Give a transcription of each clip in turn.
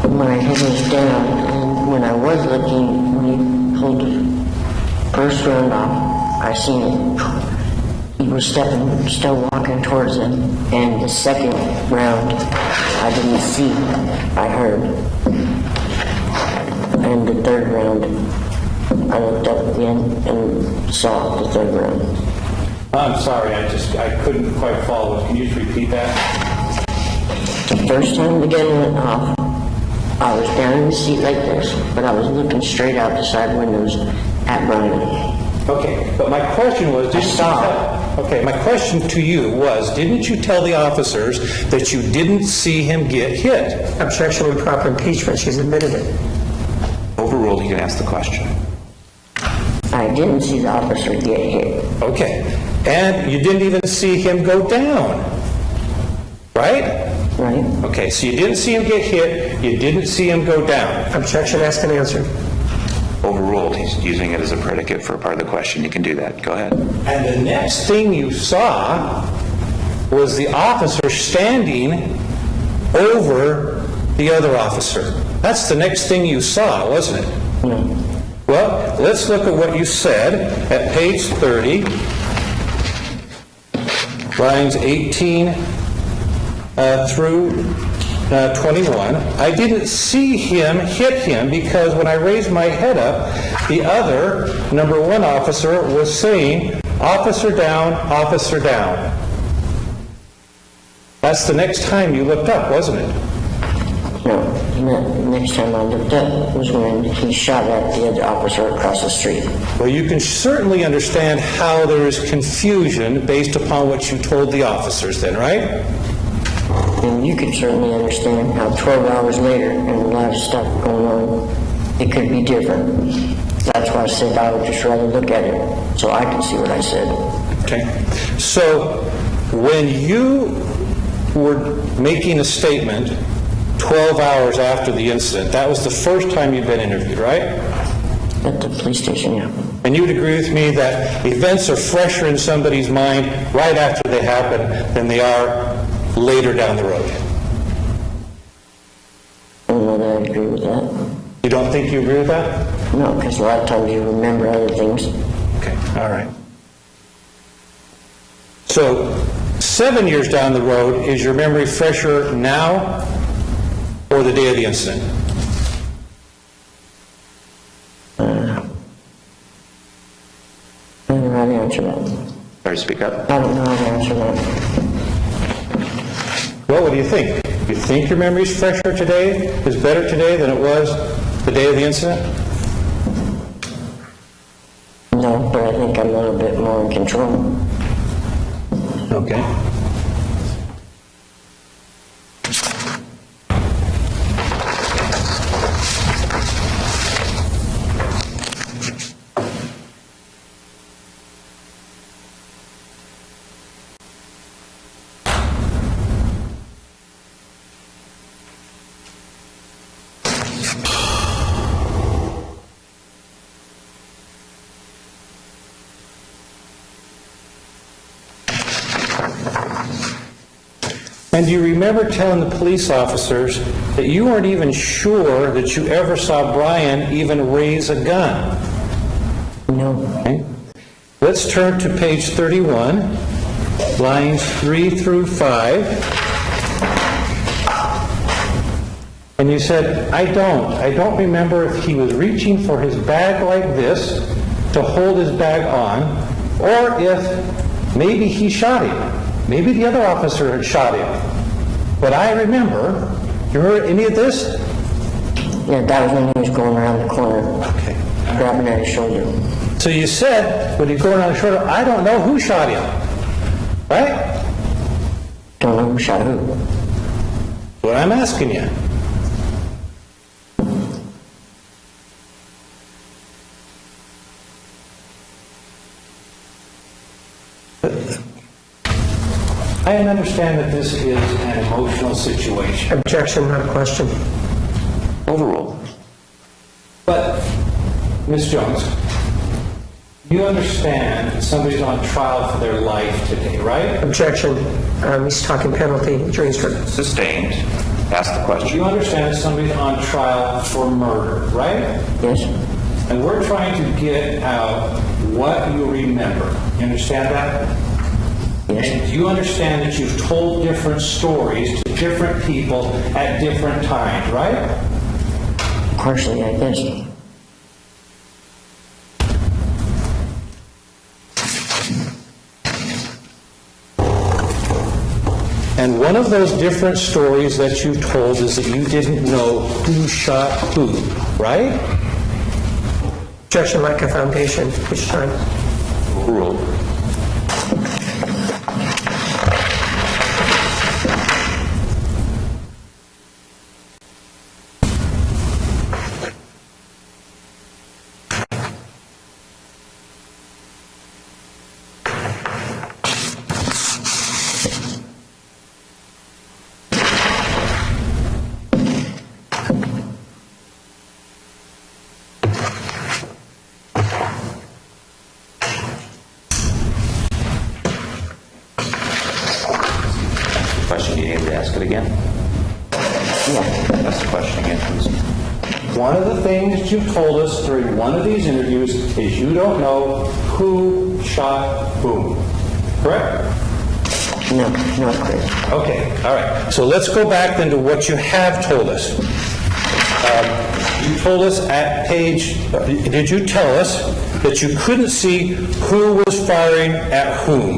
My head was down, and when I was looking, when he pulled the first round off, I seen it. He was still walking towards him, and the second round, I didn't see, I heard. And the third round, I looked up again and saw the third round. I'm sorry, I couldn't quite follow. Can you just repeat that? The first time the gun went off, I was down in the seat like this, but I was looking straight out the side windows at Bryan. Okay, but my question was, my question to you was, didn't you tell the officers that you didn't see him get hit? Objection, improper impeachment. She's admitted it. Overruled, you can ask the question. I didn't see the officer get hit. Okay, and you didn't even see him go down, right? Right? Okay, so you didn't see him get hit, you didn't see him go down. Objection, asked and answered. Overruled. He's using it as a predicate for a part of the question. You can do that. Go ahead. And the next thing you saw was the officer standing over the other officer. That's the next thing you saw, wasn't it? No. Well, let's look at what you said at page 30, lines 18 through 21. I didn't see him hit him because when I raised my head up, the other, number one officer, was saying, "Officer down, officer down." That's the next time you looked up, wasn't it? No. The next time I looked up was when he shot at the other officer across the street. Well, you can certainly understand how there is confusion based upon what you told the officers then, right? And you can certainly understand how 12 hours later and a lot of stuff going on, it could be different. That's why I said I would just rather look at it so I can see what I said. Okay. So when you were making a statement 12 hours after the incident, that was the first time you'd been interviewed, right? At the police station, yeah. And you would agree with me that events are fresher in somebody's mind right after they happen than they are later down the road. I don't know that I agree with that. You don't think you agree with that? No, because a lot of times you remember other things. Okay, all right. So 7 years down the road, is your memory fresher now or the day of the incident? I don't know how to answer that. Sorry, speak up. I don't know how to answer that. Well, what do you think? Do you think your memory's fresher today, is better today than it was the day of the incident? No, but I think I'm a little bit more in control. Okay. And do you remember telling the police officers that you weren't even sure that you ever saw Bryan even raise a gun? No. Okay. Let's turn to page 31, lines 3 through 5. And you said, I don't remember if he was reaching for his bag like this to hold his bag on, or if maybe he shot him. Maybe the other officer had shot him. But I remember, you remember any of this? Yeah, that was when he was going around the corner, Okay. grabbing at his shoulder. So you said, when he was going around the shoulder, I don't know who shot him. Right? Don't know who shot who. What I'm asking you. I understand that this is an emotional situation. Objection, not a question. Overruled. But, Ms. Jones, you understand that somebody's on trial for their life today, right? Objection. He's talking penalty, jury instruction. Sustained. Ask the You question. understand that somebody's on trial for murder, right? Yes, And we're trying to get out what you remember. You understand that? yes, And do you understand that you've told different stories to different people at different times, right? partially, I guess. And one of those different stories that you've told is that you didn't know who shot who, right? Objection lack of foundation. Which time? Overruled. Question, you need to ask it again? Yeah, Ask the question again, please. One of the things that you've told us during one of these interviews is you don't know who shot whom, correct? no, not correct. Okay, all right. So let's go back then to what you have told us. You told us at page, did you tell us that you couldn't see who was firing at whom?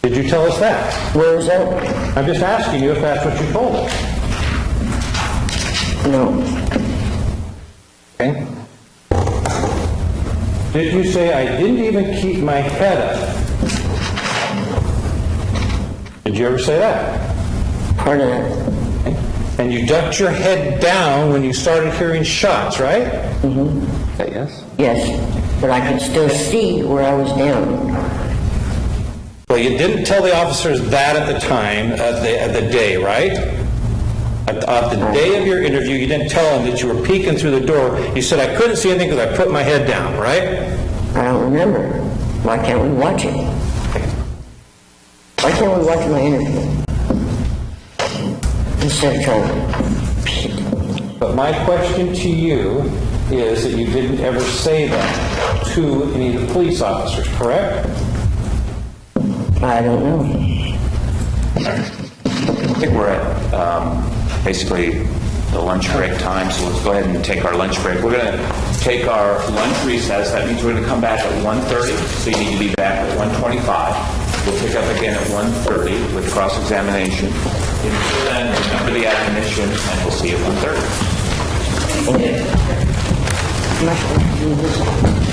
Did you tell us that? Where was that? I'm just asking you if that's what you told us. No, Okay? Did you say, I didn't even keep my head up? Did you ever say that? part of that. Okay. And you ducked your head down when you started hearing shots, right? Okay, yes? Yes, but I could still see where I was down. Well, you didn't tell the officers that at the time, at the day, right? At the day of your interview, you didn't tell them that you were peeking through the door. You said, I couldn't see anything because I put my head down, right? I don't remember. Why can't we watch it? Why can't we watch my interview? Instead of trying But my question to you is that you didn't ever say that to any of the police officers, correct? I don't know. I think we're at basically the lunch break time, so let's go ahead and take our lunch break. We're going to take our lunch recess. That means we're going to come back at 1:30, so you need to be back at 1:25. We'll pick up again at 1:30 with cross-examination. Until then, remember the admonition, and we'll see you at 1:30. Am I supposed to do this?